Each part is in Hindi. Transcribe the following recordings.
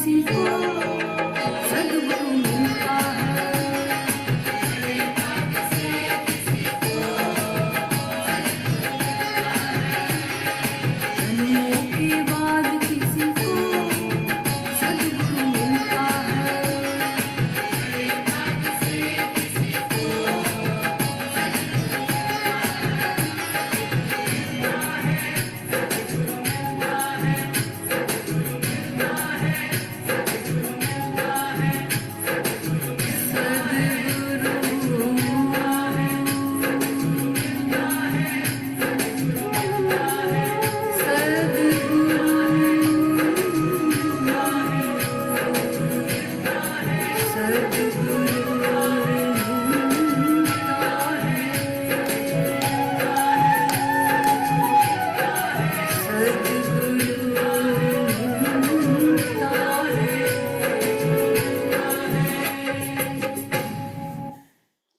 किसी को सद्गुरु मिलता है। जन्मों के बाद किसी को सद्गुरु मिलता है।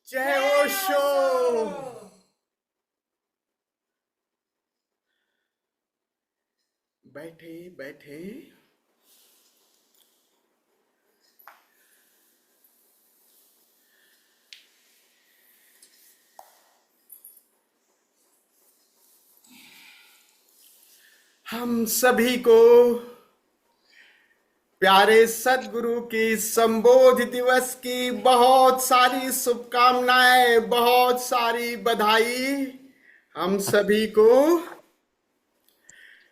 जय ओशो। बैठे बैठे हम सभी को प्यारे सद्गुरु की संबोध दिवस की बहुत सारी शुभकामनाएं, बहुत सारी बधाई हम सभी को।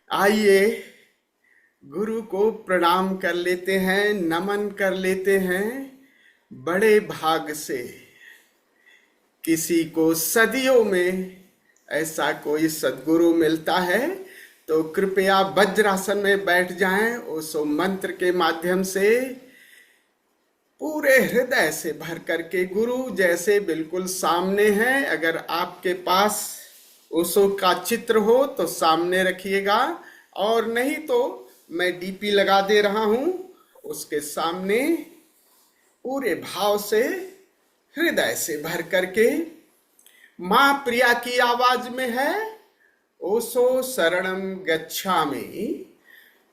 आइए गुरु को प्रणाम कर लेते हैं, नमन कर लेते हैं। बड़े भाग से किसी को सदियों में ऐसा कोई सद्गुरु मिलता है तो कृपया वज्रासन में बैठ जाएं। ओशो मंत्र के माध्यम से पूरे हृदय से भर करके गुरु जैसे बिल्कुल सामने हैं। अगर आपके पास ओशो का चित्र हो तो सामने रखिएगा, और नहीं तो मैं डीपी लगा दे रहा हूं, उसके सामने पूरे भाव से हृदय से भर करके मां प्रिया की आवाज में है ओशो शरणम गच्छामि।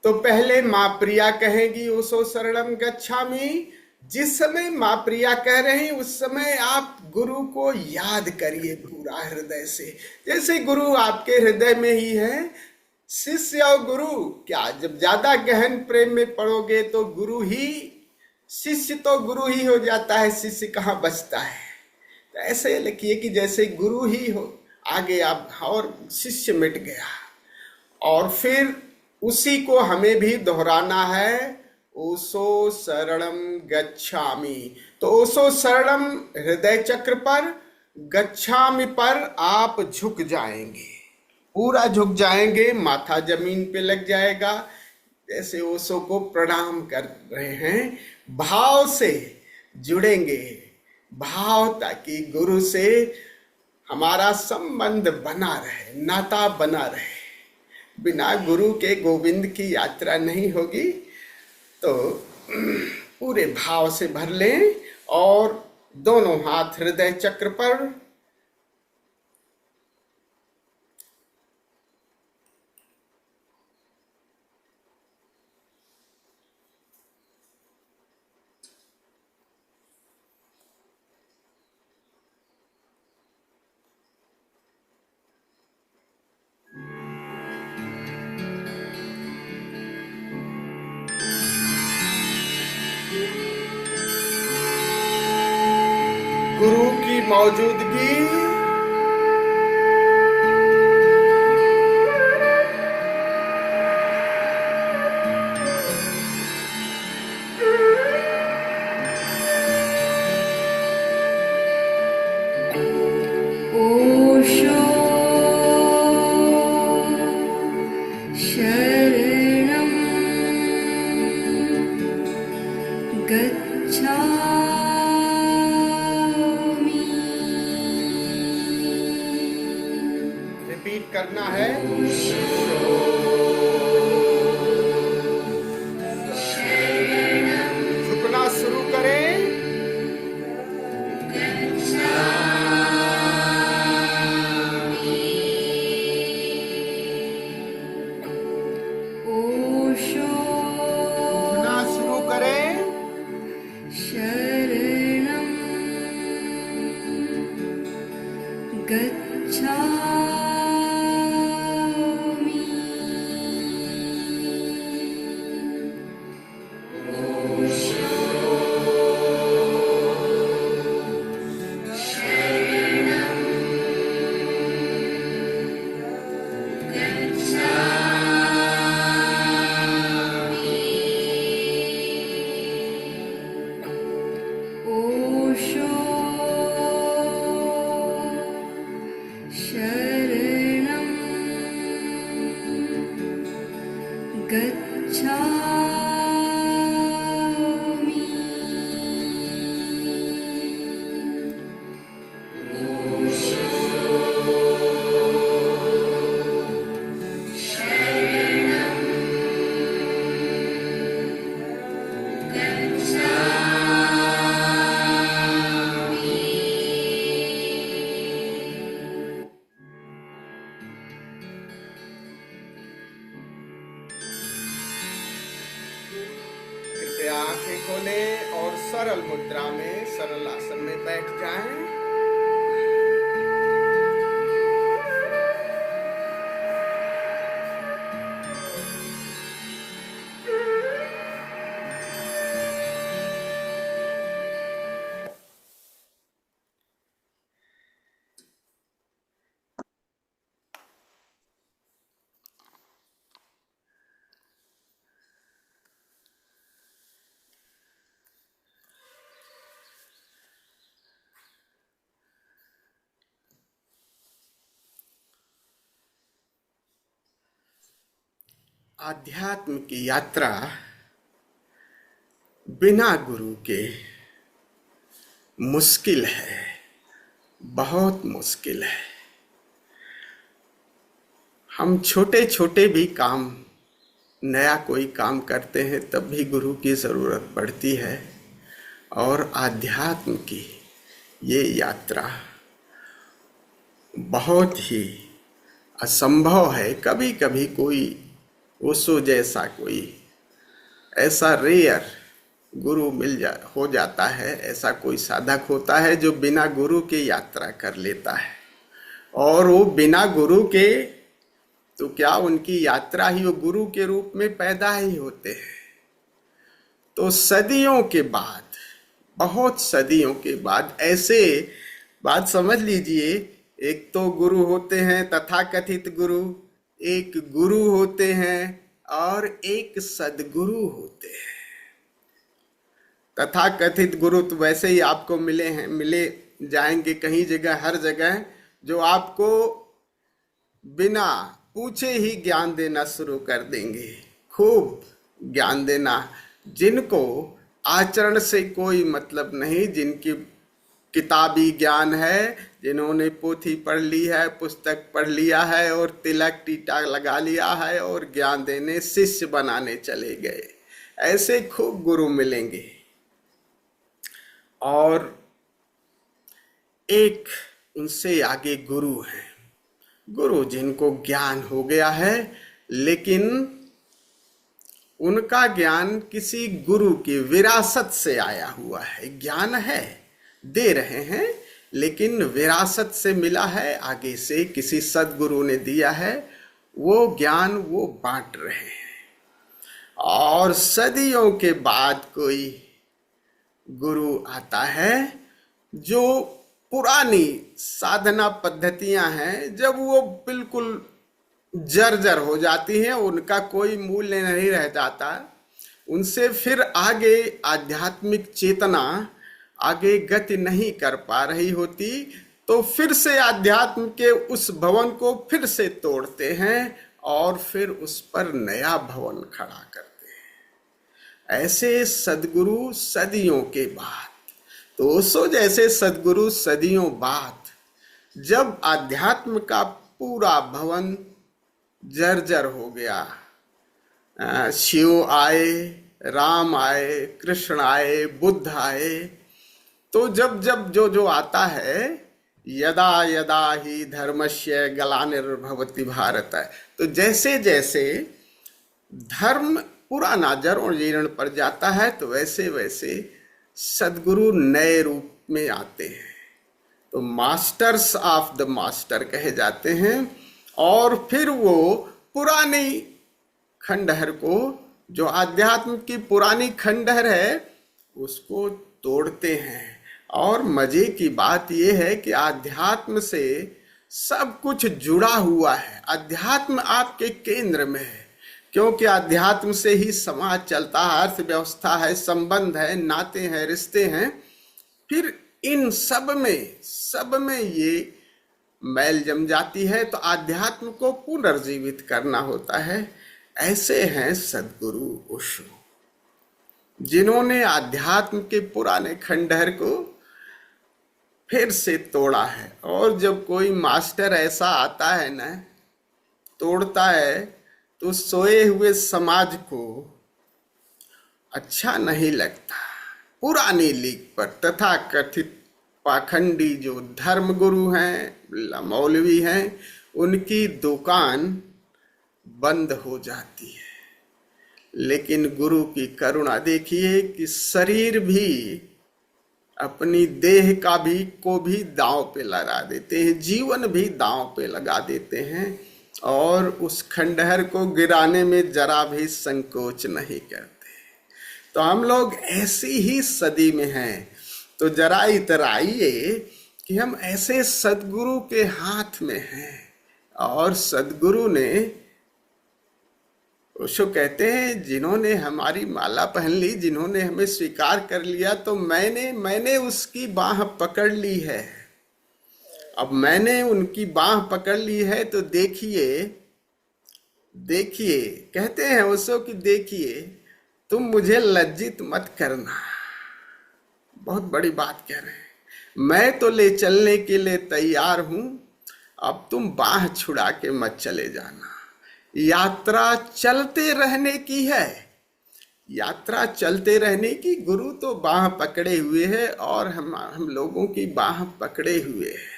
तो पहले मां प्रिया कहेगी ओशो शरणम गच्छामि। जिस समय मां प्रिया कह रहे हैं उस समय आप गुरु को याद करिए पूरा हृदय से, जैसे गुरु आपके हृदय में ही है। शिष्य और गुरु क्या, जब ज्यादा गहन प्रेम में पड़ोगे तो गुरु ही, शिष्य तो गुरु ही हो जाता है, शिष्य कहाँ बचता है। तो ऐसे लिखिए कि जैसे गुरु ही हो आगे आप, और शिष्य मिट गया। और फिर उसी को हमें भी दोहराना है, ओशो शरणम गच्छामि। तो ओशो शरणम हृदय चक्र पर, गच्छामि पर आप झुक जाएंगे, पूरा झुक जाएंगे, माथा जमीन पे लग जाएगा, जैसे ओशो को प्रणाम कर रहे हैं। भाव से जुड़ेंगे, भाव, ताकि गुरु से हमारा संबंध बना रहे, नाता बना रहे। बिना गुरु के गोविंद की यात्रा नहीं होगी। तो पूरे भाव से भर लें और दोनों हाथ हृदय चक्र पर। गुरु की मौजूदगी ओशो शरणं गच्छामि। रिपीट करना है। झुकना शुरू करें। ओशो झुकना शुरू गच्छामि कृपया आंखें खोलें और सरल मुद्रा में सरल आसन में बैठ जाएं। आध्यात्म की यात्रा बिना गुरु के मुश्किल है, बहुत मुश्किल है। हम छोटे छोटे भी काम, नया कोई काम करते हैं तब भी गुरु की ज़रूरत पड़ती है। और आध्यात्म की ये यात्रा बहुत ही असंभव है। कभी कभी कोई ओशो जैसा कोई ऐसा रेयर गुरु हो जाता है, ऐसा कोई साधक होता है जो बिना गुरु के यात्रा कर लेता है। और वो बिना गुरु के तो क्या, उनकी यात्रा ही वो गुरु के रूप में पैदा ही होते हैं। तो सदियों के बाद, बहुत सदियों के बाद ऐसे बात समझ लीजिए, एक तो गुरु होते हैं तथाकथित गुरु, एक गुरु होते हैं और एक सदगुरु होते हैं। तथाकथित गुरु तो वैसे ही आपको मिले जाएंगे कहीं जगह, हर जगह, जो आपको बिना पूछे ही ज्ञान देना शुरू कर देंगे, खूब ज्ञान देना, जिनको आचरण से कोई मतलब नहीं, जिनकी किताबी ज्ञान है, जिन्होंने पोथी पढ़ ली है, पुस्तक पढ़ लिया है और तिलक टीटा लगा लिया है और ज्ञान देने, शिष्य बनाने चले गए। ऐसे खूब गुरु मिलेंगे। और एक उनसे आगे गुरु हैं, गुरु जिनको ज्ञान हो गया है, लेकिन उनका ज्ञान किसी गुरु की विरासत से आया हुआ है। ज्ञान है, दे रहे हैं, लेकिन विरासत से मिला है, आगे से किसी सदगुरु ने दिया है, वो ज्ञान वो बांट रहे हैं। और सदियों के बाद कोई गुरु आता है, जो पुरानी साधना पद्धतियां हैं, जब वो बिल्कुल जर्जर हो जाती हैं, उनका कोई मूल्य नहीं रह जाता, उनसे फिर आगे आध्यात्मिक चेतना आगे गति नहीं कर पा रही होती, तो फिर से अध्यात्म के उस भवन को फिर से तोड़ते हैं और फिर उस पर नया भवन खड़ा करते हैं। ऐसे सदगुरु सदियों के बाद, तो ओशो जैसे सदगुरु सदियों बाद, जब अध्यात्म का पूरा भवन जर्जर हो गया, शिव आए, राम आए, कृष्ण आए, बुद्ध आए, तो जब जब जो जो आता है, यदा यदा ही धर्मस्य ग्लानिर्भवति भारत, तो जैसे जैसे धर्म पुराना जड़ जीर्ण पर जाता है, तो वैसे वैसे सदगुरु नए रूप में आते हैं। तो मास्टर्स ऑफ द मास्टर कहे जाते हैं। और फिर वो पुरानी खंडहर को, जो आध्यात्म की पुरानी खंडहर है, उसको तोड़ते हैं। और मजे की बात यह है कि आध्यात्म से सब कुछ जुड़ा हुआ है। अध्यात्म आपके केंद्र में है, क्योंकि अध्यात्म से ही समाज चलता है, अर्थव्यवस्था है, संबंध है, नाते हैं, रिश्ते हैं। फिर इन सब में ये मैल जम जाती है, तो आध्यात्म को पुनर्जीवित करना होता है। ऐसे हैं सदगुरु ओशो, जिन्होंने आध्यात्म के पुराने खंडहर को फिर से तोड़ा है। और जब कोई मास्टर ऐसा आता है ना, तोड़ता है, तो सोए हुए समाज को अच्छा नहीं लगता। पुरानी लीग पर तथा कथित पाखंडी जो धर्म गुरु हैं, मौलवी हैं, उनकी दुकान बंद हो जाती है। लेकिन गुरु की करुणा देखिए कि शरीर भी, अपनी देह का भी को भी दांव पे लगा देते हैं, जीवन भी दांव पे लगा देते हैं, और उस खंडहर को गिराने में जरा भी संकोच नहीं करते। तो हम लोग ऐसी ही सदी में हैं। तो जरा इतराइए कि हम ऐसे सदगुरु के हाथ में हैं। और सदगुरु ने, ओशो कहते हैं, जिन्होंने हमारी माला पहन ली, जिन्होंने हमें स्वीकार कर लिया, तो मैंने उसकी बाह पकड़ ली है। अब मैंने उनकी बाह पकड़ ली है, तो देखिए, कहते हैं ओशो कि देखिए, तुम मुझे लज्जित मत करना। बहुत बड़ी बात कह रहे हैं। मैं तो ले चलने के लिए तैयार हूं, अब तुम बाह छुड़ा के मत चले जाना। यात्रा चलते रहने की है, यात्रा चलते रहने की। गुरु तो बाह पकड़े हुए है और हम लोगों की बाह पकड़े हुए है।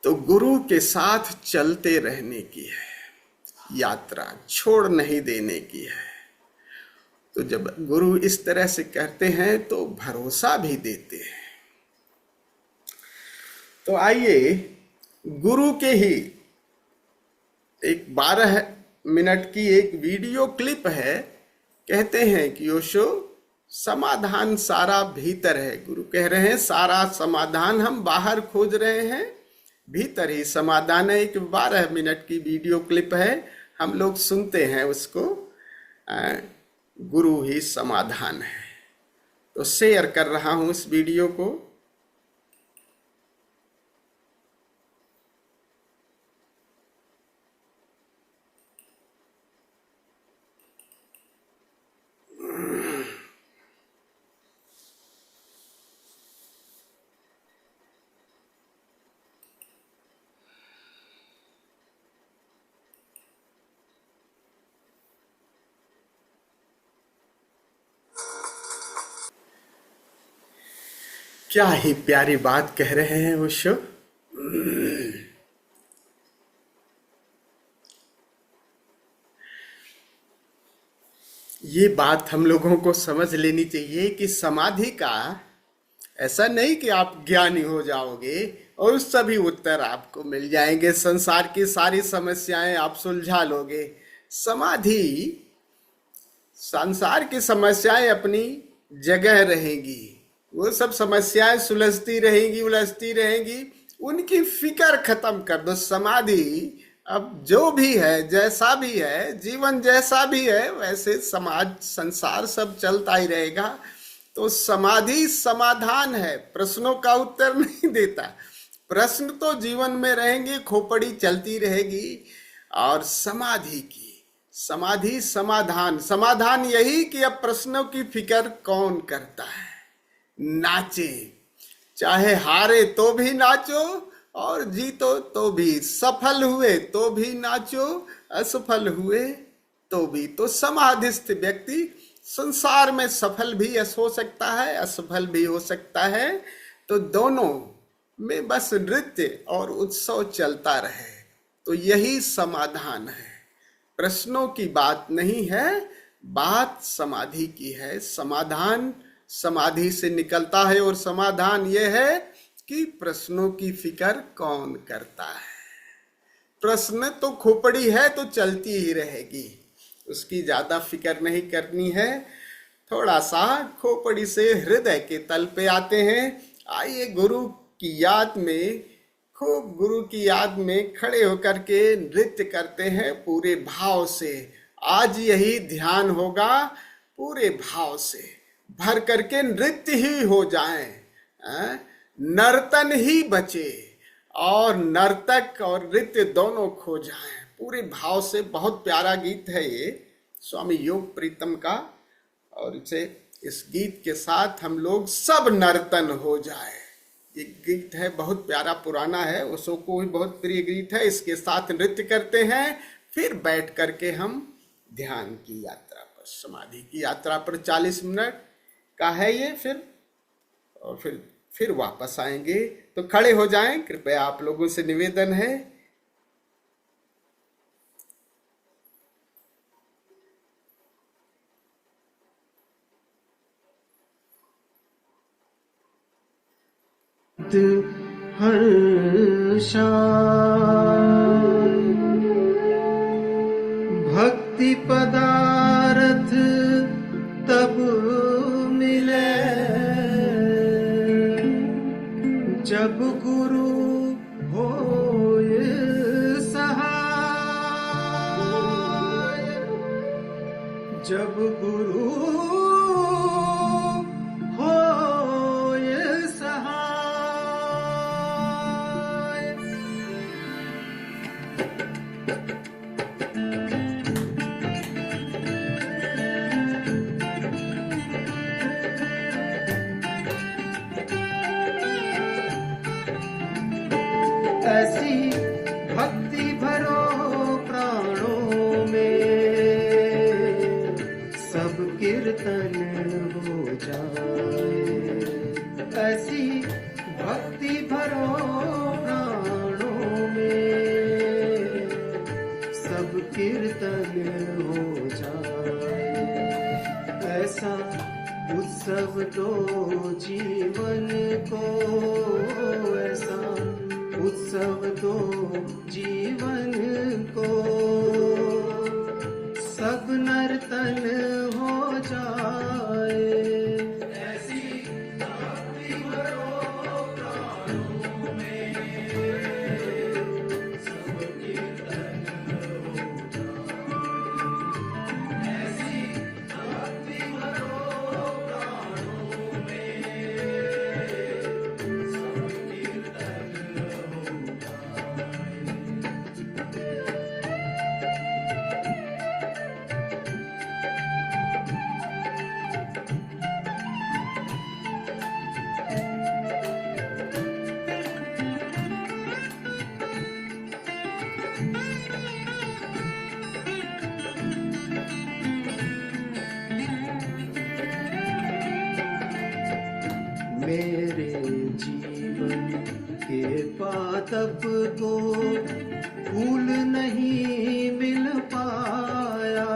तो गुरु के साथ चलते रहने की है, यात्रा छोड़ नहीं देने की है। तो जब गुरु इस तरह से कहते हैं तो भरोसा भी देते हैं। तो आइए, गुरु के ही एक 12 मिनट की एक वीडियो क्लिप है। कहते हैं कि ओशो, समाधान सारा भीतर है। गुरु कह रहे हैं सारा समाधान हम बाहर खोज रहे हैं, भीतर ही समाधान है। एक 12 मिनट की वीडियो क्लिप है, हम लोग सुनते हैं उसको। गुरु ही समाधान है। तो शेयर कर रहा हूं इस वीडियो को। क्या ही प्यारी बात कह रहे हैं ओशो। ये बात हम लोगों को समझ लेनी चाहिए कि समाधि का ऐसा नहीं कि आप ज्ञानी हो जाओगे और सभी उत्तर आपको मिल जाएंगे, संसार की सारी समस्याएं आप सुलझा लोगे। समाधि, संसार की समस्याएं अपनी जगह रहेगी, वो सब समस्याएं सुलझती रहेंगी, उलझती रहेंगी, उनकी फिक्र खत्म कर दो। समाधि, अब जो भी है, जैसा भी है, जीवन जैसा भी है, वैसे समाज, संसार सब चलता ही रहेगा। तो समाधि समाधान है, प्रश्नों का उत्तर नहीं देता। प्रश्न तो जीवन में रहेंगे, खोपड़ी चलती रहेगी। और समाधि की, समाधि समाधान, समाधान यही कि अब प्रश्नों की फिक्र कौन करता है। नाचे, चाहे हारे तो भी नाचो और जीतो तो भी, सफल हुए तो भी नाचो, असफल हुए तो भी। तो समाधिस्थ व्यक्ति संसार में सफल भी हो सकता है, असफल भी हो सकता है। तो दोनों में बस नृत्य और उत्सव चलता रहे, तो यही समाधान है। प्रश्नों की बात नहीं है, बात समाधि की है। समाधान समाधि से निकलता है और समाधान यह है कि प्रश्नों की फिक्र कौन करता है। प्रश्न तो खोपड़ी है तो चलती ही रहेगी, उसकी ज्यादा फिक्र नहीं करनी है। थोड़ा सा खोपड़ी से हृदय के तल पे आते हैं। आइए गुरु की याद में, खूब गुरु की याद में खड़े होकर के नृत्य करते हैं पूरे भाव से। आज यही ध्यान होगा, पूरे भाव से भर करके नृत्य ही हो जाए, नर्तन ही बचे और नर्तक और नृत्य दोनों खो जाए। पूरे भाव से। बहुत प्यारा गीत है ये, स्वामी योग प्रीतम का। और इस गीत के साथ हम लोग सब नर्तन हो जाए। ये गीत है बहुत प्यारा, पुराना है, उसको को भी बहुत प्रिय गीत है। इसके साथ नृत्य करते हैं, फिर बैठ करके हम ध्यान की यात्रा पर, समाधि की यात्रा पर 40 मिनट का है ये। और फिर वापस आएंगे। तो खड़े हो जाएं, कृपया आप लोगों से निवेदन है। हर्षा भक्ति पदार्थ तब मिले जब गुरु होय सहाय, जब गुरु होय सहाय। ऐसी भक्ति भरो प्राणों में, सब कीर्तन हो जाए। ऐसी भक्ति भरो प्राणों में, सब कीर्तन हो जाए। ऐसा उत्सव दो जीवन को, ऐसा उत्सव दो जीवन को, सब नर्तन हो जाए। ऐसी भक्ति भरो प्राणों में, सब कीर्तन हो जाए। ऐसी भक्ति भरो प्राणों में, सब कीर्तन हो मेरे जीवन के पातप को फूल नहीं मिल पाया।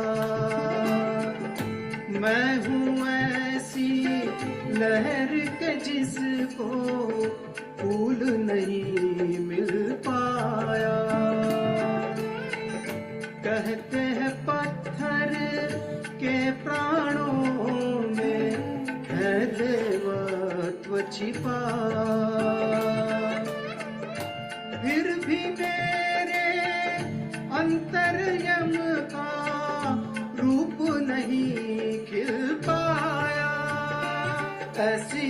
मैं हूँ ऐसी लहर के जिसको फूल नहीं मिल पाया। कहते हैं पत्थर के प्राणों में है देवत्व छिपा, फिर भी मेरे अंतर्यम का रूप नहीं खिल पाया। ऐसी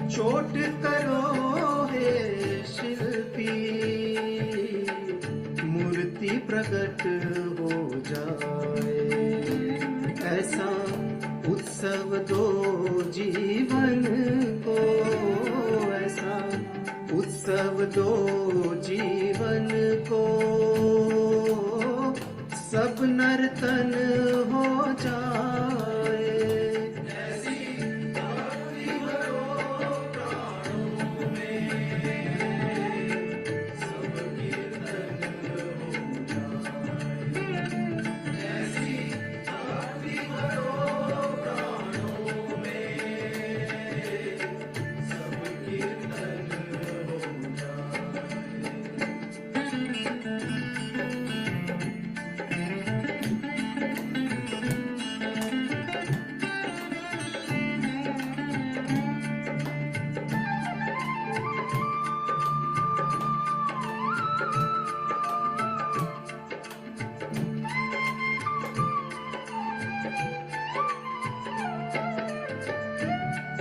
चोट करो हे शिल्पी, मूर्ति प्रकट हो जाए। ऐसा उत्सव दो जीवन को, ऐसा उत्सव दो जीवन को, सब नर्तन हो जाए। ऐसी भक्ति भरो प्राणों में, सब कीर्तन हो जाए। ऐसी भक्ति भरो प्राणों में, सब कीर्तन हो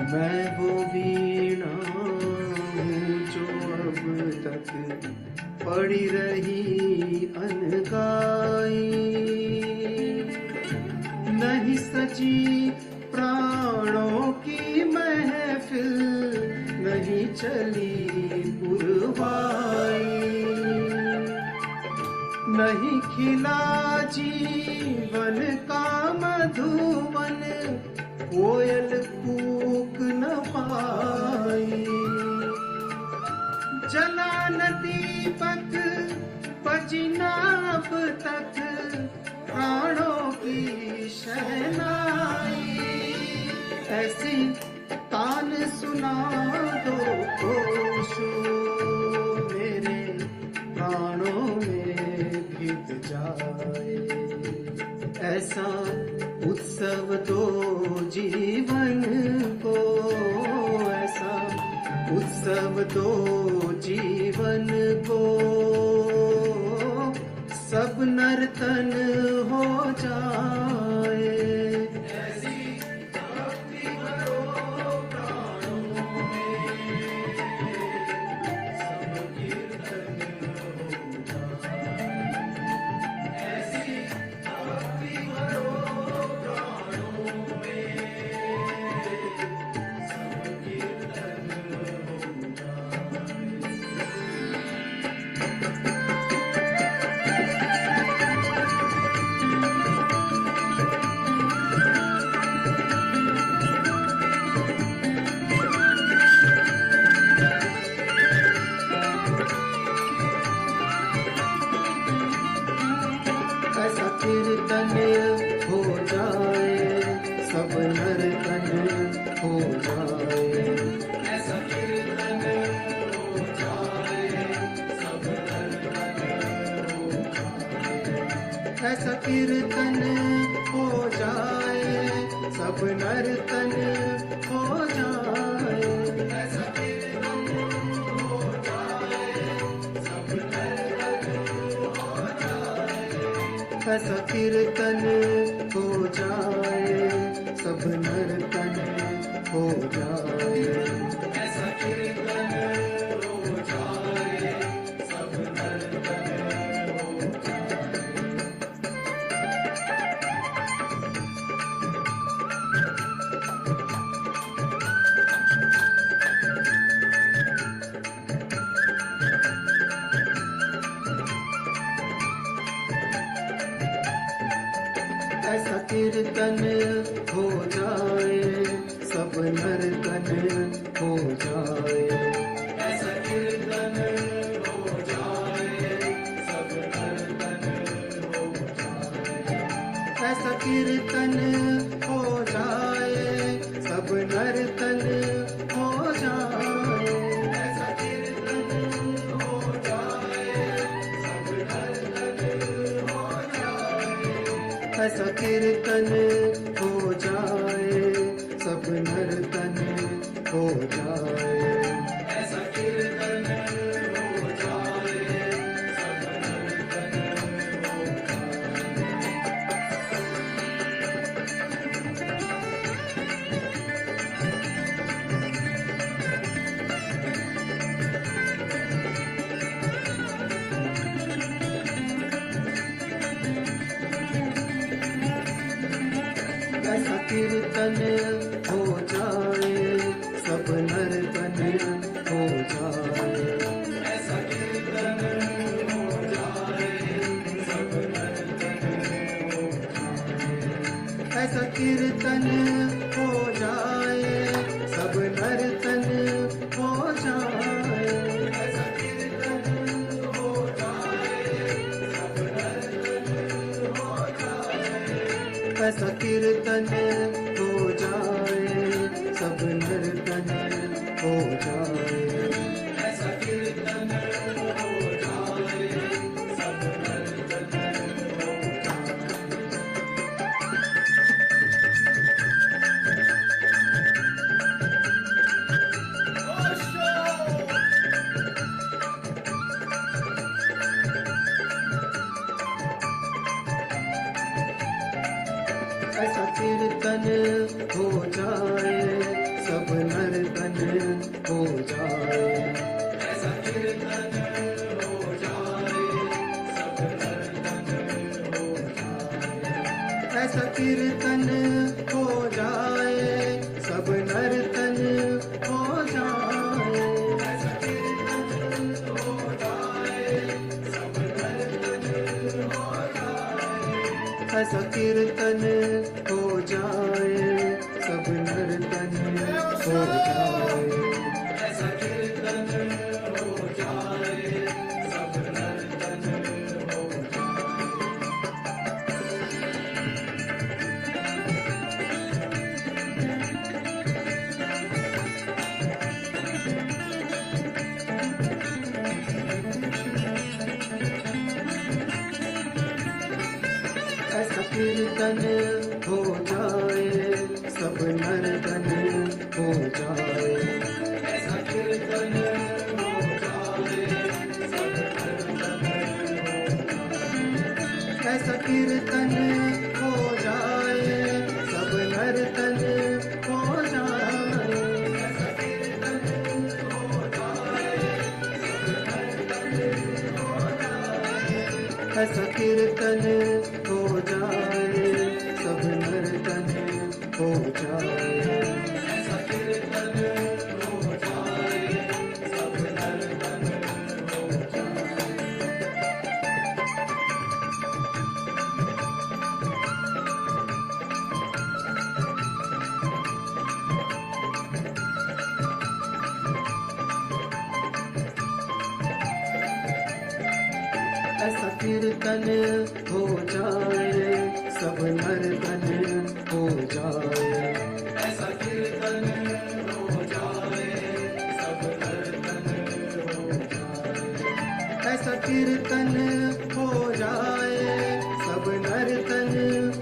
मैं वो वीणा हूँ जो अब तक पड़ी रही अनगाई, नहीं सजी प्राणों की महफिल, नहीं चली पुरवाई, नहीं खिला जीवन का मधुवन, कोयल कूक न पाई। जला न दीपक बजी न अब तक प्राणों की शहनाई, ऐसी तान सुना दो ओशो, मेरे प्राणों में भीग जाए। ऐसा उत्सव दो जीवन को, ऐसा उत्सव दो जीवन को, सब नर्तन हो जाए। ऐसा कीर्तन हो जाए, सब नर्तन हो जाए। ऐसा कीर्तन हो जाए, सब नर्तन हो जाए। ऐसा कीर्तन हो जाए, सब नर्तन हो जाए। ऐसा कीर्तन हो जाए, सब नर्तन हो जाए। ऐसा कीर्तन हो जाए, सब नर्तन हो जाए। ऐसा कीर्तन हो जाए, सब नर्तन हो जाए। ऐसा कीर्तन हो जाए, सब नर्तन हो जाए। ऐसा कीर्तन हो जाए, सब नर्तन हो जाए। ऐसा कीर्तन हो जाए, सब नर्तन हो जाए। ऐसा कीर्तन हो जाए, सब नर्तन हो जाए। ऐसा कीर्तन हो जाए, सब नर्तन हो जाए। ऐसा कीर्तन हो जाए, सब नर्तन ऐसा कीर्तन हो जाए, सब नर्तन हो जाए। ऐसा कीर्तन हो जाए, सब नर्तन हो जाए। ऐसा कीर्तन हो जाए, सब नर्तन हो जाए। ऐसा कीर्तन हो जाए, सब नर्तन हो जाए। ऐसा कीर्तन हो जाए, सब नर्तन हो जाए। ऐसा कीर्तन हो जाए, सब नर्तन ऐसा कीर्तन हो जाए, सब नर्तन हो जाए। ऐसा कीर्तन हो जाए, ऐसा कीर्तन हो जाए सब नर्तन हो जाए ऐसा कीर्तन हो जाए सब नर्तन हो जाए ऐसा कीर्तन हो जाए सब नर्तन हो जाए ऐसा कीर्तन हो जाए सब नर्तन हो जाए ऐसा कीर्तन हो जाए सब नर्तन हो जाए ऐसा कीर्तन हो जाए सब नर्तन हो जाए ऐसा कीर्तन हो जाए सब नर्तन हो जाए ऐसा कीर्तन हो जाए ऐसा कीर्तन हो जाए सब नर्तन हो जाए ऐसा कीर्तन हो जाए सब नर्तन हो जाए ऐसा कीर्तन हो जाए सब नर्तन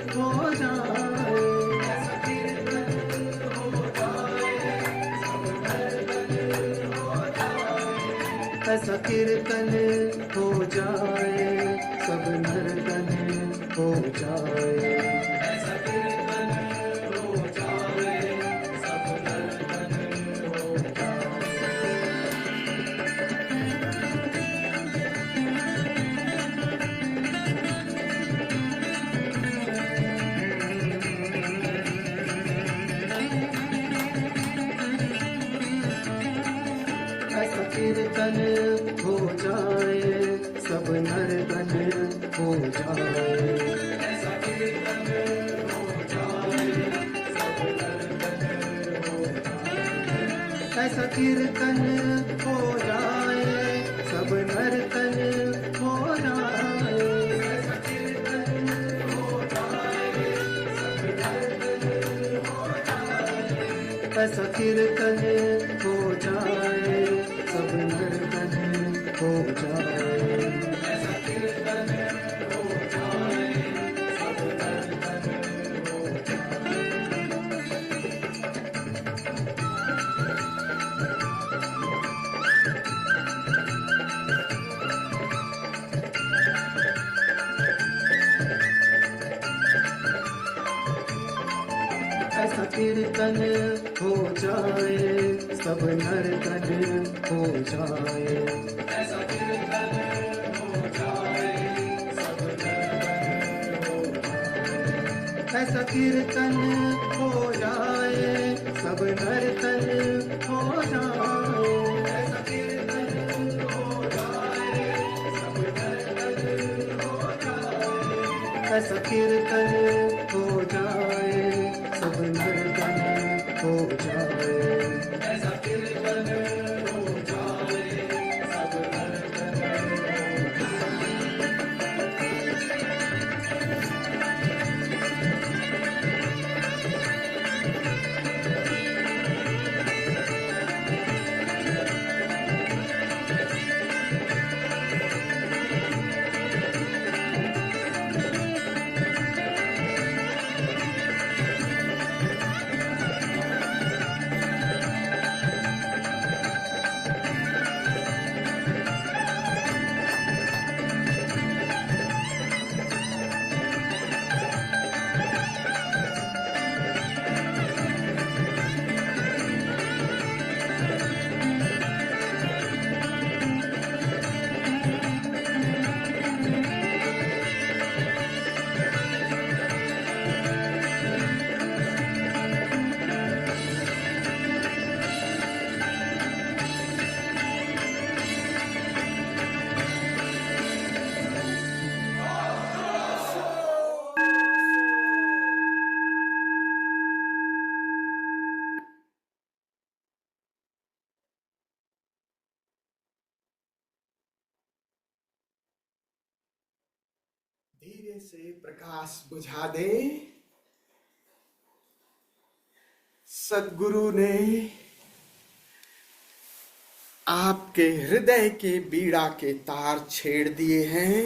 हो जाए ऐसा कीर्तन हो जाए सब नर्तन हो जाए ऐसा कीर्तन हो जाए सब नर्तन हो जाए ऐसा कीर्तन हो जाए सब नर्तन हो जाए ऐसा कीर्तन हो जाए सब नर्तन हो जाए ऐसा कीर्तन हो जाए सब नर्तन हो ऐसा कीर्तन हो जाए सब नर्तन हो जाए ऐसा कीर्तन हो जाए सब नर्तन हो जाए ऐसा कीर्तन हो जाए सब नर्तन हो जाए ऐसा कीर्तन हो जाए सब नर्तन हो जाए ऐसा कीर्तन हो जाए सब नर्तन हो जाए ऐसा कीर्तन हो जाए सब नर्तन हो ऐसा कीर्तन हो जाए सब नर्तन हो जाए ऐसा कीर्तन हो जाए सब नर्तन हो जाए ऐसा कीर्तन हो जाए सब नर्तन हो जाए ऐसा कीर्तन हो जाए सब नर्तन हो जाए ऐसा कीर्तन हो जाए सब नर्तन हो जाए ऐसा कीर्तन हो जाए सब नर्तन हो हल्के से प्रकाश बुझा दे। सद्गुरु ने आपके हृदय के बीड़ा के तार छेड़ दिए हैं।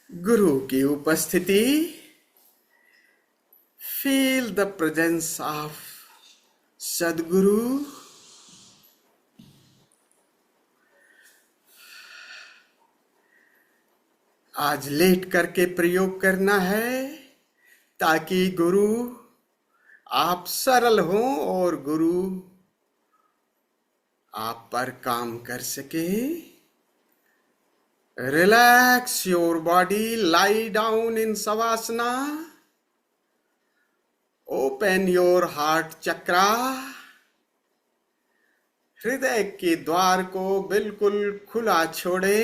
गुरु की उपस्थिति, फील द प्रेजेंस ऑफ सद्गुरु। आज लेट करके प्रयोग करना है ताकि गुरु आप सरल हो और गुरु आप पर काम कर सके। Relax your body, lie down in savasana, open your heart chakra. हृदय के द्वार को बिल्कुल खुला छोड़े।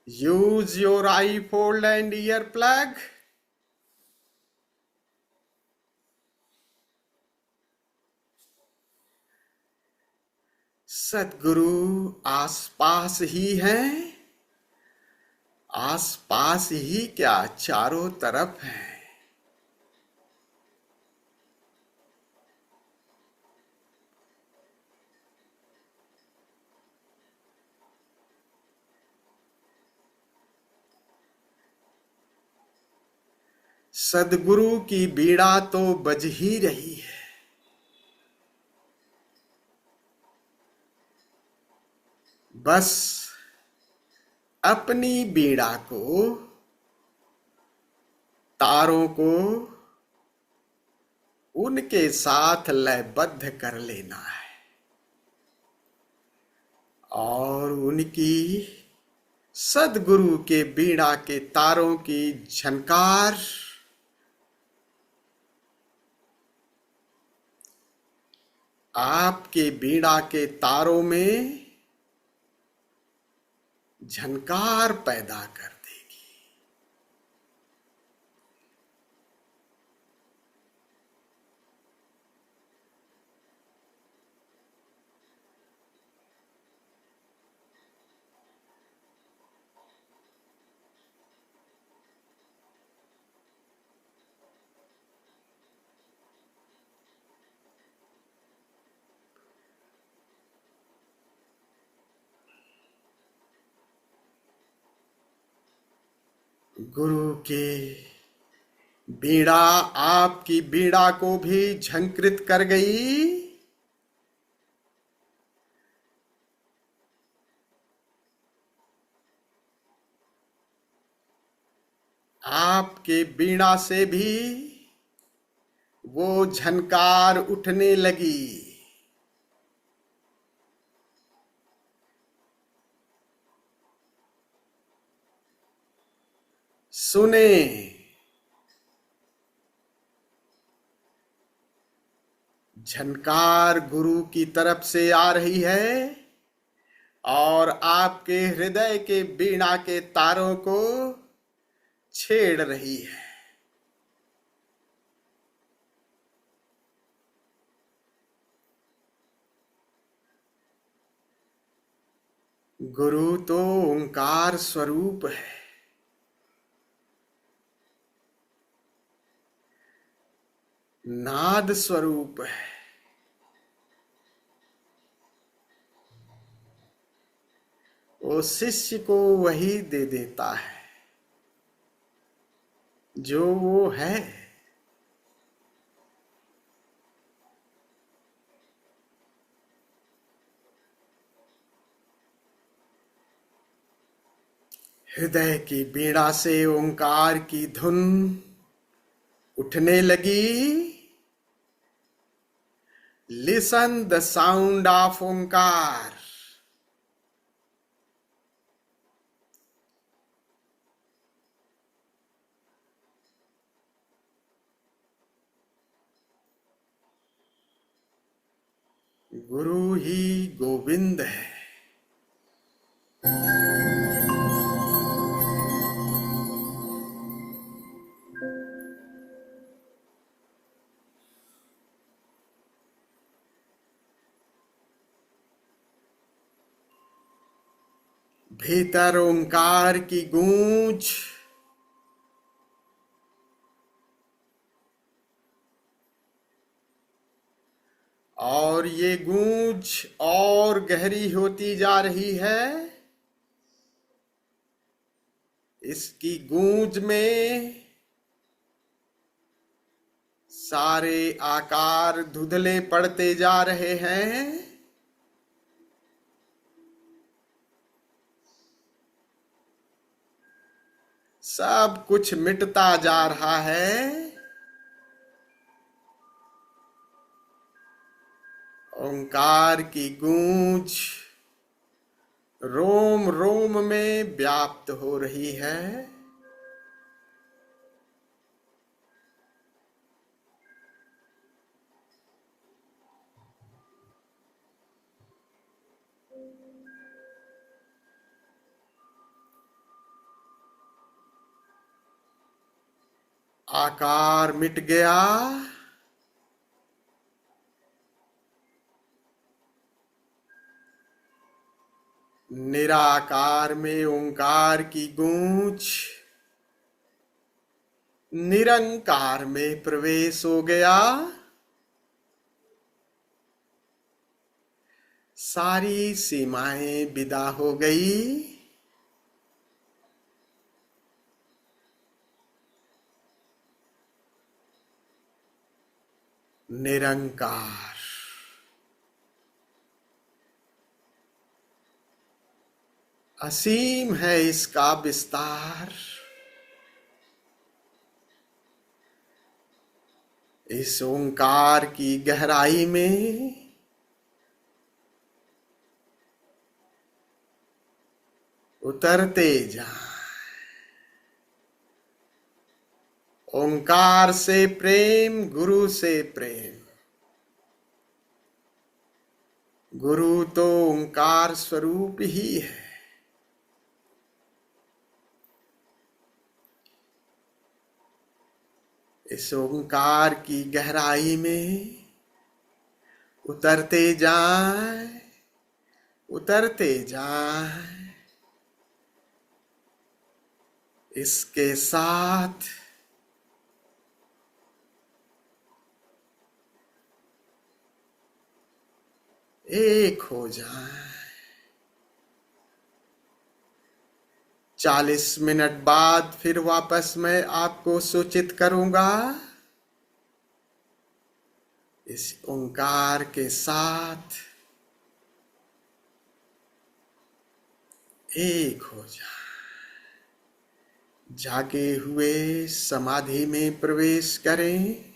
Use your eye fold and ear plug. Sadhguru आसपास ही हैं, आसपास ही क्या चारों तरफ है। सद्गुरु की बीड़ा तो बज ही रही है। बस अपनी बीड़ा को, तारों को उनके साथ लयबद्ध कर लेना है और उनकी, सद्गुरु के बीड़ा के तारों की झनकार आपके बीड़ा के तारों में झनकार पैदा कर देगी। गुरु की बीड़ा आपकी बीड़ा को भी झंकृत कर गई। आपके बीड़ा से भी वो झनकार उठने लगी। सुने, झनकार गुरु की तरफ से आ रही है और आपके हृदय के बीड़ा के तारों को छेड़ रही है। गुरु तो ओंकार स्वरूप है। नाद स्वरूप है। वो शिष्य को वही दे देता है जो वो है। हृदय की बीड़ा से ओंकार की धुन उठने लगी। लिसन द साउंड ऑफ ओंकार। गुरु ही गोविंद है। भीतर ओंकार की गूंज, और ये गूंज और गहरी होती जा रही है। इसकी गूंज में सारे आकार धुंधले पड़ते जा रहे हैं। सब कुछ मिटता जा रहा है। ओंकार की गूंज रोम रोम में व्याप्त हो रही है। आकार मिट गया। निराकार में ओंकार की गूंज निरंकार में प्रवेश हो गया। सारी सीमाएं विदा हो गई। निरंकार असीम है इसका विस्तार। इस ओंकार की गहराई में उतरते जाएं। ओंकार से प्रेम, गुरु से प्रेम। गुरु तो ओंकार स्वरूप ही है। इस ओंकार की गहराई में उतरते जाएं, उतरते जाएं। इसके साथ एक हो जाएं। 40 मिनट बाद फिर वापस मैं आपको सूचित करूंगा। इस ओंकार के साथ एक हो जाएं। जागे हुए समाधि में प्रवेश करें।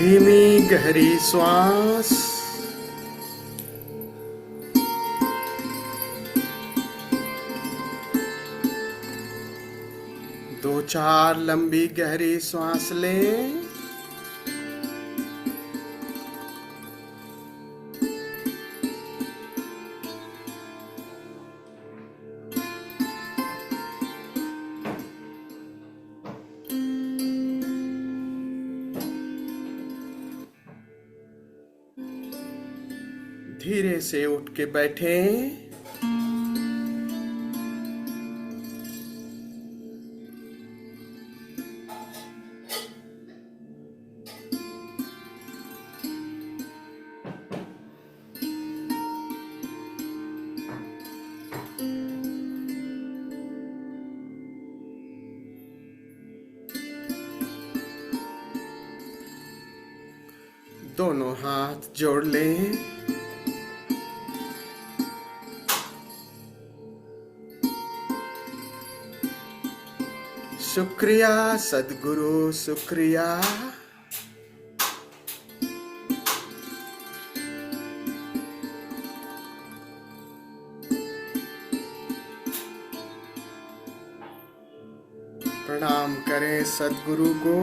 धीमी गहरी श्वास, 2-4 लंबी गहरी श्वास लें। धीरे से उठ के बैठें। दोनों हाथ जोड़ लें। शुक्रिया सद्गुरु, शुक्रिया। प्रणाम करें सद्गुरु को।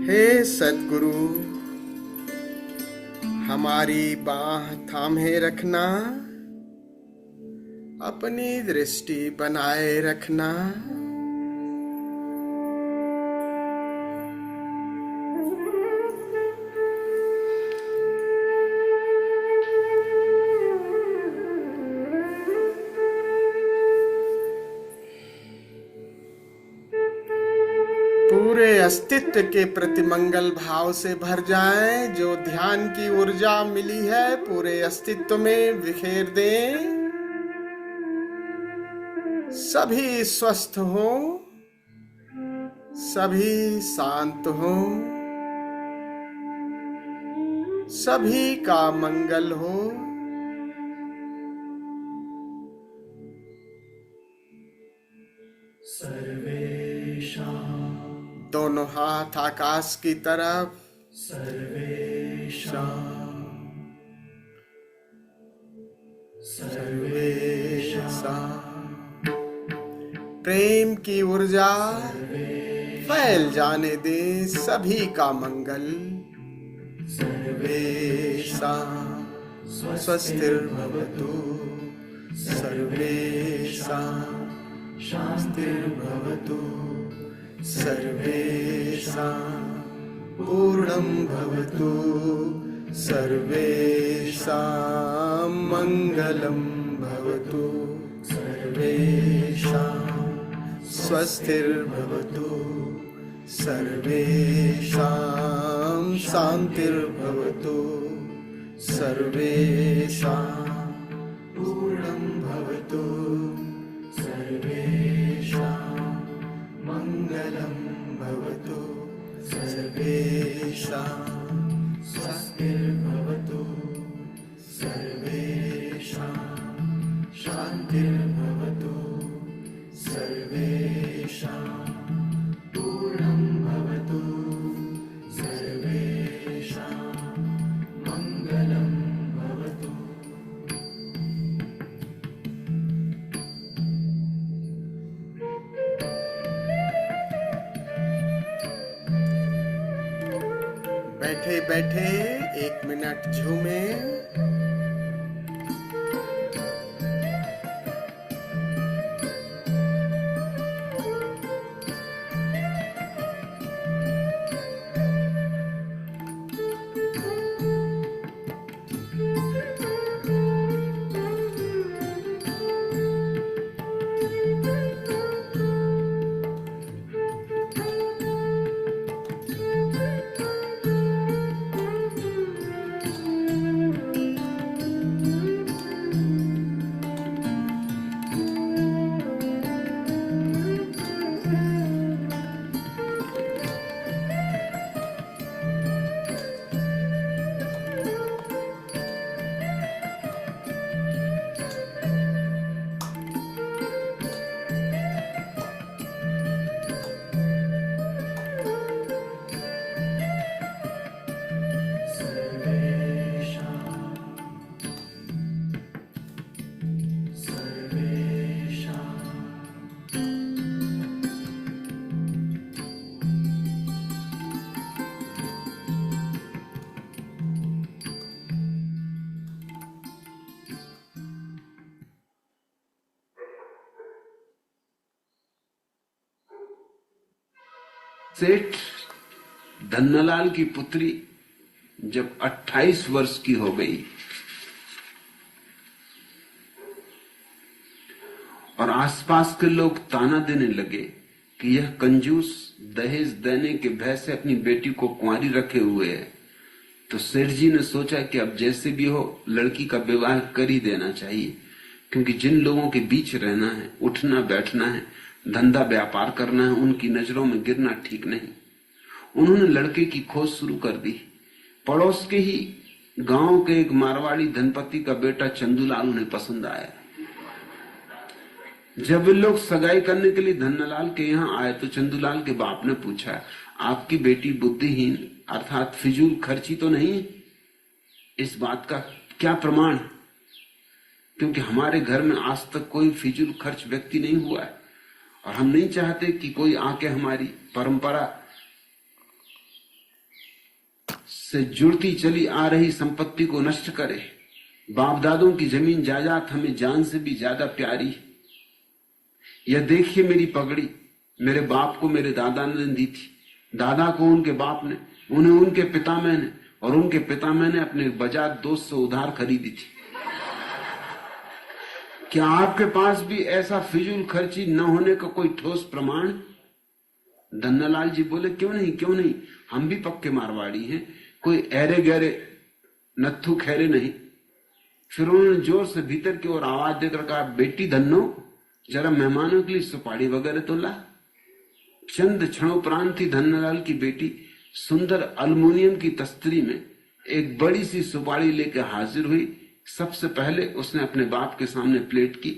हे सद्गुरु, हमारी बाह थामे रखना, अपनी दृष्टि बनाए रखना। पूरे अस्तित्व के प्रति मंगल भाव से भर जाएं। जो ध्यान की ऊर्जा मिली है पूरे अस्तित्व में बिखेर दें। सभी स्वस्थ हों, सभी शांत हों, सभी का मंगल हो। सर्वेषां दोनों हाथ आकाश की तरफ। सर्वेषां सर्वेषां प्रेम की ऊर्जा फैल जाने दे। सभी का मंगल। सर्वेषां स्वस्तिर्भवतु, सर्वेषां शान्तिर्भवतु, सर्वेषां पूर्णं भवतु, सर्वेषां मङ्गलं भवतु, सर्वेषां स्वस्तिर्भवतु, सर्वेषां शान्तिर्भवतु, सर्वेषां पूर्णं भवतु, सर्वेषां मङ्गलं भवतु, सर्वेषां स्वस्तिर्भवतु, सर्वेषां शान्तिर्भवतु, सर्वेषां पूर्णं भवतु, सर्वेषां मङ्गलं भवतु। बैठे बैठे 1 मिनट झूमें। सेठ धन्नालाल की पुत्री जब 28 वर्ष की हो गई और आसपास के लोग ताना देने लगे कि यह कंजूस दहेज देने के भय से अपनी बेटी को कुंवारी रखे हुए है, तो सेठ जी ने सोचा कि अब जैसे भी हो लड़की का विवाह कर ही देना चाहिए, क्योंकि जिन लोगों के बीच रहना है, उठना बैठना है, धंधा व्यापार करना है, उनकी नजरों में गिरना ठीक नहीं। उन्होंने लड़के की खोज शुरू कर दी। पड़ोस के ही गांव के एक मारवाड़ी धनपति का बेटा चंदूलाल उन्हें पसंद आया। जब वे लोग सगाई करने के लिए धन्नालाल के यहाँ आए तो चंदूलाल के बाप ने पूछा, आपकी बेटी बुद्धिहीन अर्थात फिजूल खर्ची तो नहीं? इस बात का क्या प्रमाण? क्योंकि हमारे घर में आज तक कोई फिजूल खर्च व्यक्ति नहीं हुआ है और हम नहीं चाहते कि कोई आके हमारी परंपरा से जुड़ती चली आ रही संपत्ति को नष्ट करे। बाप दादों की जमीन जायदाद हमें जान से भी ज्यादा प्यारी। यह देखिए मेरी पगड़ी मेरे बाप को मेरे दादा ने दी थी, दादा को उनके बाप ने, उन्हें उनके पितामह ने, और उनके पितामह ने अपने बजाज दोस्त से उधार खरीदी थी। क्या आपके पास भी ऐसा फिजूल खर्ची न होने का कोई ठोस प्रमाण? धन्नालाल जी बोले, क्यों नहीं, क्यों नहीं, हम भी पक्के मारवाड़ी हैं, कोई ऐरे गहरे नत्थु खैरे नहीं। फिर उन्होंने जोर से भीतर की ओर आवाज देकर कहा, बेटी धन्नो, जरा मेहमानों के लिए सुपारी वगैरह तो ला। चंद क्षणोपरांत ही धन्नालाल की बेटी सुंदर अल्युमिनियम की तस्तरी में एक बड़ी सी सुपारी लेकर हाजिर हुई। सबसे पहले उसने अपने बाप के सामने प्लेट की।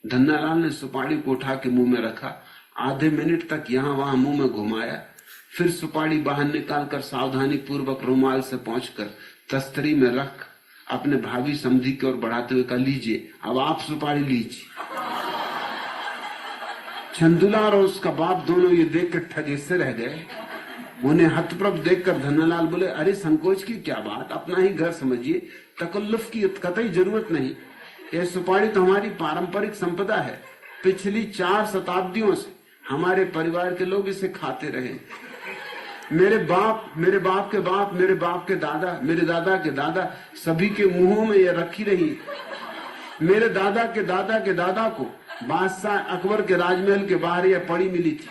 धन्नालाल ने सुपारी को उठा के मुंह में रखा, आधे मिनट तक यहां वहां मुंह में घुमाया, फिर सुपारी बाहर निकालकर सावधानी पूर्वक रुमाल से पहुंचकर तस्तरी में रख अपने भाभी समधी की ओर बढ़ाते हुए कहा, लीजिए अब आप सुपारी लीजिए। चंदूलाल और उसका बाप दोनों ये देखकर ठगे से रह गए। उन्हें हतप्रभ देखकर धन्नालाल बोले, अरे संकोच की क्या बात, अपना ही घर समझिए, तकल्लुफ की कतई जरूरत नहीं। यह सुपारी तो हमारी पारंपरिक संपदा है, पिछली 4 शताब्दियों से हमारे परिवार के लोग इसे खाते रहे। मेरे बाप, मेरे बाप के बाप, मेरे बाप के दादा, मेरे दादा के दादा, सभी के मुंहों में यह रखी रही। मेरे दादा के दादा के दादा को बादशाह अकबर के राजमहल के बाहर यह पड़ी मिली थी।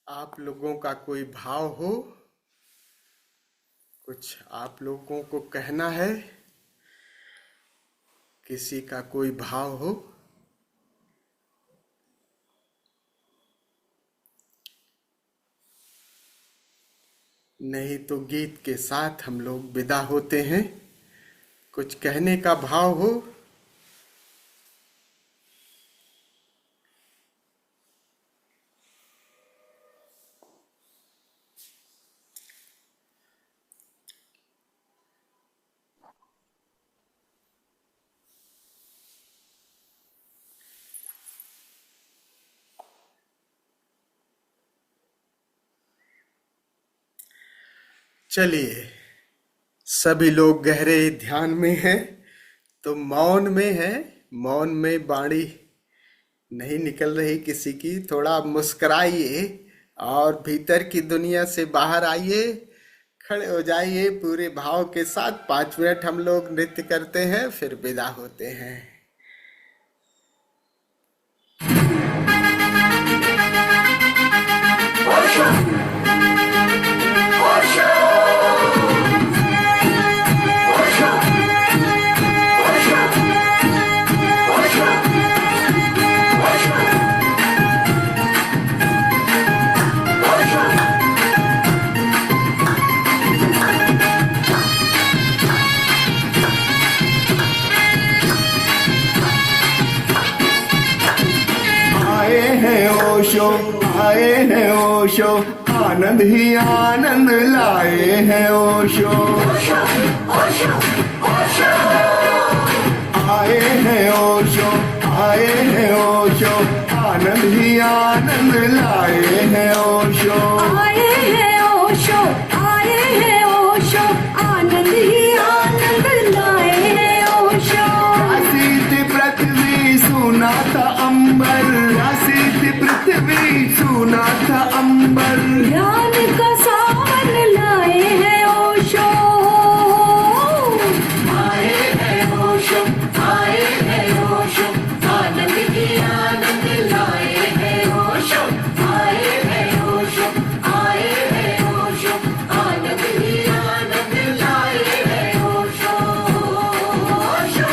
आप लोगों का कोई भाव हो, कुछ आप लोगों को कहना है, किसी का कोई भाव हो? नहीं तो गीत के साथ हम लोग विदा होते हैं। कुछ कहने का भाव हो? चलिए, सभी लोग गहरे ध्यान में हैं तो मौन में है, मौन में वाणी नहीं निकल रही किसी की। थोड़ा मुस्कुराइए और भीतर की दुनिया से बाहर आइए, खड़े हो जाइए पूरे भाव के साथ। 5 मिनट हम लोग नृत्य करते हैं, फिर विदा होते हैं। आए हैं ओशो, आनंद ही आनंद लाए हैं ओशो। आए हैं ओशो, आए हैं ओशो, आनंद ही आनंद लाए राशि थी पृथ्वी सुना था अंबर। ज्ञान का सावन लाए हैं ओशो। आए हैं ओशो, आए हैं ओशो, आनंद ही आनंद लाए हैं ओशो। आए हैं ओशो, आए हैं ओशो, आनंद ही आनंद लाए हैं ओशो। ओशो।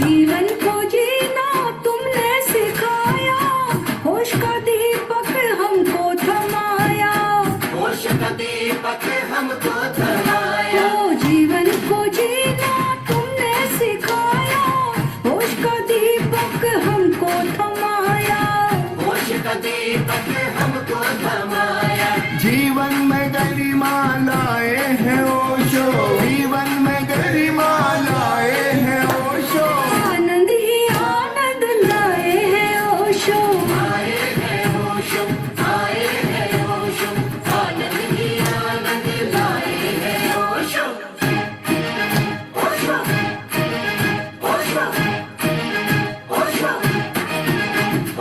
जीवन को जीना तुमने सिखाया, होश का दीपक हमको थमाया। होश का दीपक हमको थमाया। ओ जीवन को जीना तुमने सिखाया, होश का दीपक हमको थमाया। होश का दीपक हमको थमाया। जीवन में गरिमा लाए हैं ओशो, जीवन में गरिमा लाए हैं ओशो। आनंद ही आनंद लाए हैं ओशो। आए हैं ओशो, आए हैं ओशो, आनंद ही आनंद लाए हैं ओशो। ओशो, ओशो, ओशो,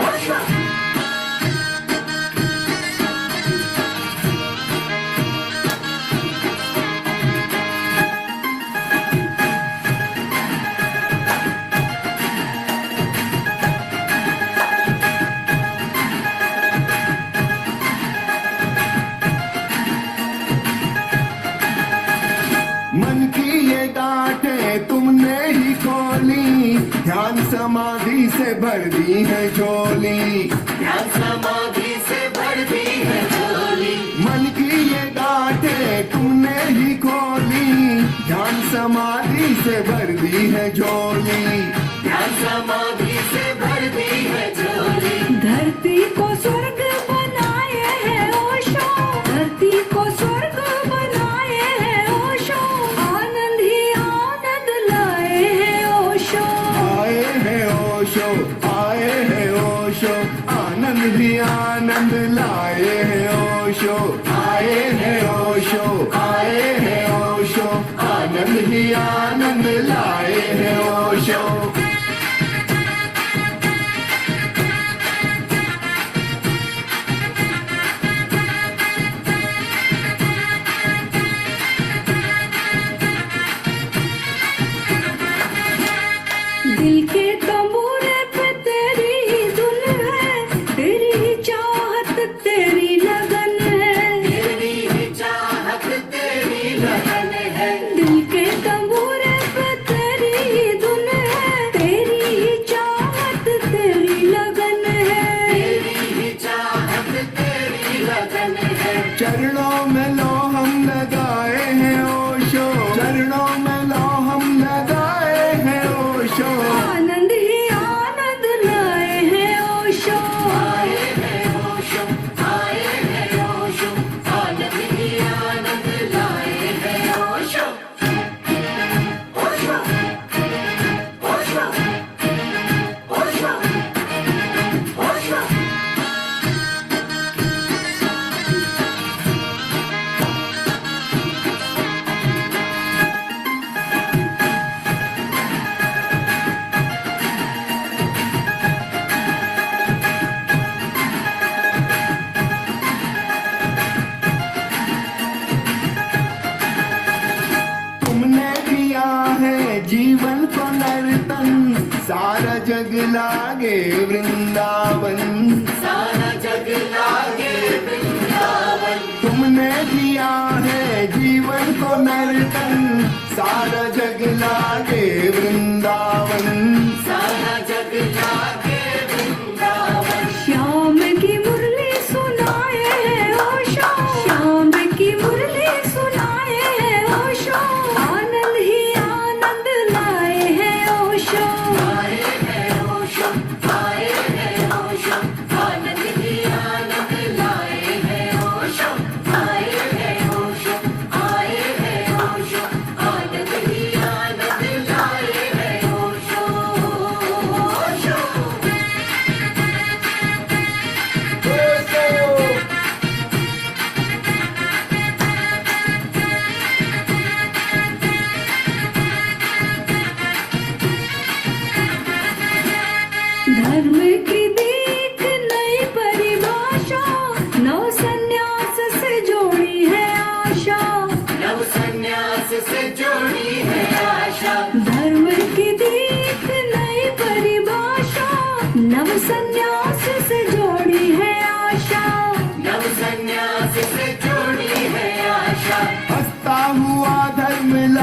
ओशो। मन की ये गांठें तुमने ही खोली, ध्यान समाधि से भर दी है झोली। ध्यान समाधि से भर दी है झोली। मन की ये गांठें तुमने ही खोली, ध्यान समाधि से भर दी है झोली। ध्यान समाधि से भर दी है झोली। धरती को स्वर्ग बनाए हैं ओशो। धरती को स्वर्ग बनाए हैं ओशो। आनंद ही आनंद लाए हैं ओशो। आए हैं ओशो, आए हैं ओशो, आनंद ही आनंद लाए हैं ओशो। आए हैं ओशो, आए हैं ओशो, आनंद ही आनंद लाए हैं ओशो। दिल के तंबूरे पे तेरी ही धुन है, तेरी ही चाहत तेरी लगन है। तेरी ही चाहत तेरी लगन है। दिल के तंबूरे पे तेरी ही धुन है, तेरी ही चाहत तेरी लगन है। तेरी ही चाहत तेरी लगन है। चरणों में लो हम लगाए हैं ओशो, चरणों में लो हम लगाए हैं ओशो। आनंद ही आनंद लाए हैं ओशो। आए हैं ओशो, आए हैं ओशो, आनंद ही आनंद लाए हैं ओशो। ओशो, ओशो, ओशो, ओशो। तुमने दिया है जीवन को नर्तन, सारा जग लागे वृंदावन। सारा जग लागे वृंदावन। तुमने दिया है जीवन को नर्तन, सारा जग लागे वृंदावन। सारा जग लागे वृंदावन। श्याम की मुरली सुनाए हैं ओशो। श्याम की मुरली सुनाए हैं ओशो। आनंद ही आनंद लाए हैं ओशो। आए हैं ओशो, आए हैं ओशो, आनंद ही आनंद लाए हैं ओशो। आए हैं ओशो, आए हैं ओशो, आनंद ही आनंद लाए हैं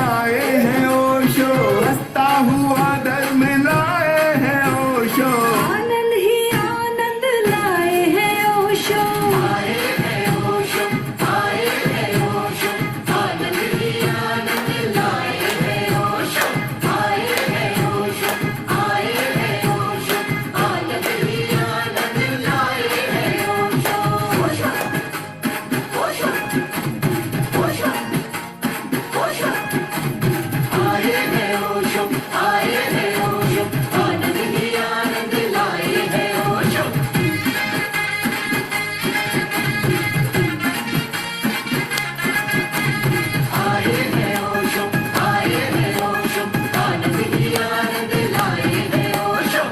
आए हैं ओशो, हंसता हुआ दर में लाए हैं ओशो। आनंद ही आनंद लाए हैं ओशो। आए हैं ओशो, आए हैं ओशो, आनंद ही आनंद लाए हैं ओशो। आए हैं ओशो, आए हैं ओशो, आनंद ही आनंद लाए हैं ओशो। ओशो, ओशो, ओशो, ओशो। आए हैं ओशो, आए हैं ओशो, आनंद ही आनंद लाए हैं ओशो। आए हैं ओशो, आए हैं ओशो, आनंद ही आनंद लाए हैं ओशो।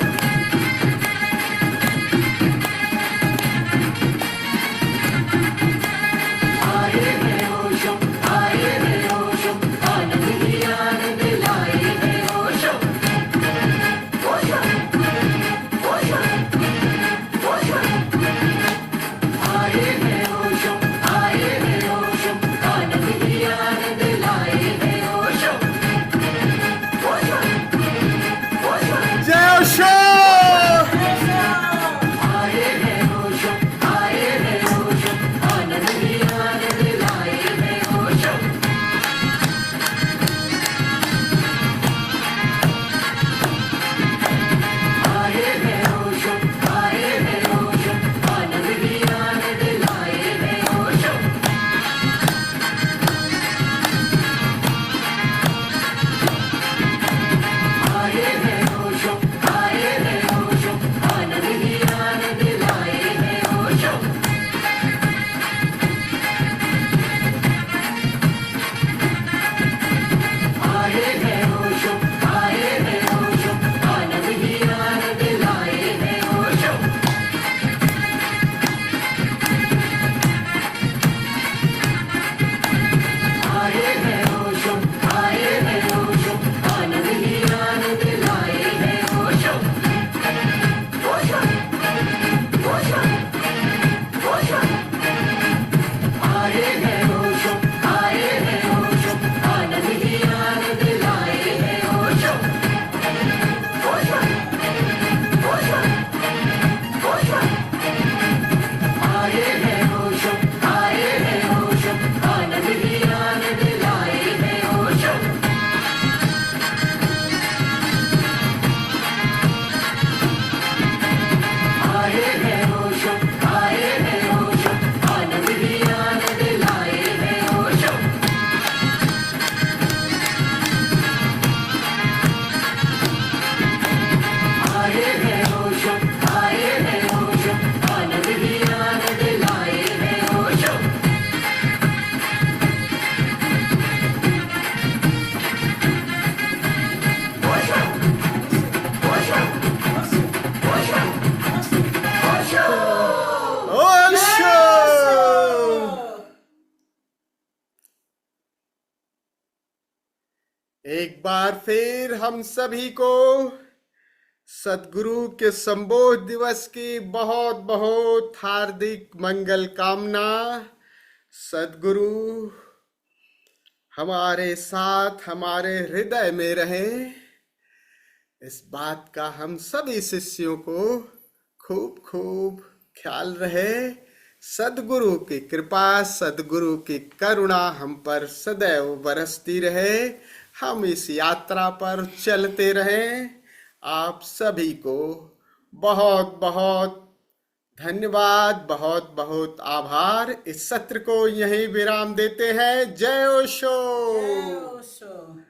आए हैं ओशो, आए हैं ओशो, आनंद ही आनंद लाए हैं ओशो। ओशो, ओशो, ओशो। आए हैं ओशो, आए हैं ओशो, आनंद ही आनंद लाए हैं ओशो। ओशो, ओशो। जय ओशो। आए हैं ओशो, आए हैं ओशो, आनंद ही आनंद लाए हैं ओशो। आए हैं ओशो, आए हैं ओशो, आनंद ही आनंद लाए हैं ओशो। आए हैं ओशो, आए हैं ओशो, आनंद ही आनंद लाए हैं ओशो। आए हैं ओशो, आए हैं ओशो, आनंद ही आनंद लाए हैं ओशो। आए हैं ओशो, आए हैं ओशो, आनंद ही आनंद लाए हैं ओशो। ओशो, ओशो, ओशो। आए हैं ओशो, आए हैं ओशो, आनंद ही आनंद लाए हैं ओशो। ओशो, ओशो, ओशो। आए हैं ओशो, आए हैं ओशो, आनंद ही आनंद लाए हैं ओशो। आए हैं ओशो, आए हैं ओशो, आनंद ही आनंद लाए हैं ओशो। आए हैं ओशो, आए हैं ओशो, आनंद ही आनंद लाए हैं ओशो। ओशो, ओशो, ओशो, ओशो। ओशो। एक बार फिर हम सभी को सदगुरु के संबोध दिवस की बहुत बहुत हार्दिक मंगल कामना। सदगुरु हमारे साथ हमारे हृदय में रहे, इस बात का हम सभी शिष्यों को खूब खूब ख्याल रहे। सदगुरु की कृपा, सदगुरु की करुणा हम पर सदैव बरसती रहे। हम इस यात्रा पर चलते रहें। आप सभी को बहुत बहुत धन्यवाद, बहुत बहुत आभार। इस सत्र को यहीं विराम देते हैं। जय ओशो। ओशो।